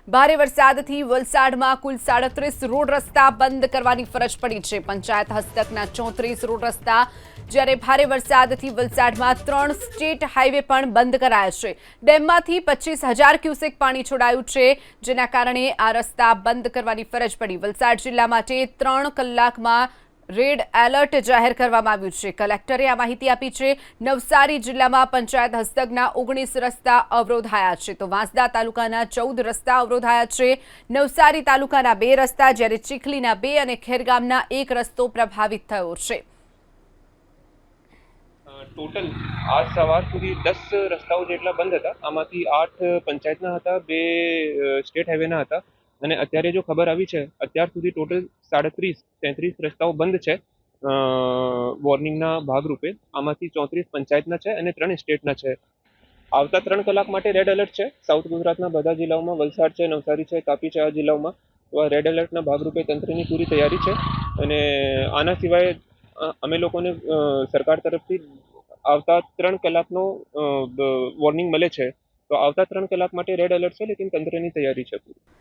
ભારે વરસાદથી વલસાડમાં કુલ 37 રોડ રસ્તા બંધ કરવાની ફરજ પડી છે। પંચાયત હસ્તકના 34 રોડ રસ્તા, જ્યારે ભારે વરસાદથી વલસાડમાં 3 સ્ટેટ હાઈવે પણ બંધ કરાયા છે। ડેમમાંથી 25,000 ક્યુસેક પાણી છોડાયું છે, જેના કારણે આ રસ્તા બંધ કરવાની ફરજ પડી। વલસાડ જિલ્લા માટે 3 કલાકમાં રેડ એલર્ટ જાહેર કરવામાં આવ્યું છે। કલેક્ટરે આ માહિતી આપી છે। નવસારી જિલ્લામાં પંચાયત હસ્તકના 19 રસ્તા અવરોધાયા છે, તો વાંસદા તાલુકાના 14 રસ્તા અવરોધાયા છે। નવસારી તાલુકાના 2 રસ્તા, જ્યારે ચીખલીના 2 અને ખેરગામના 1 રસ્તો પ્રભાવિત થયો છે। ટોટલ આજ સવાર સુધી 10 રસ્તાઓ જેટલા બંધ હતા। આમાંથી 8 પંચાયતના હતા, 2 સ્ટેટ હાઈવેના હતા અને અત્યારે જો ખબર આવી છે, અત્યાર સુધી ટોટલ 33 રસ્તાઓ બંધ છે વોર્નિંગના ભાગરૂપે। આમાંથી 34 પંચાયતના છે અને 3 સ્ટેટના છે। આવતા 3 કલાક માટે રેડ એલર્ટ છે સાઉથ ગુજરાતના બધા જિલ્લાઓમાં। વલસાડ છે, નવસારી છે, તાપી છે, આ જિલ્લાઓમાં તો આ રેડ એલર્ટના ભાગરૂપે તંત્રની પૂરી તૈયારી છે। અને આના સિવાય અમે લોકોને સરકાર તરફથી આવતા 3 કલાકનો વોર્નિંગ મળે છે, તો આવતા 3 કલાક માટે રેડ એલર્ટ છે, લેકિન તંત્રની તૈયારી છે।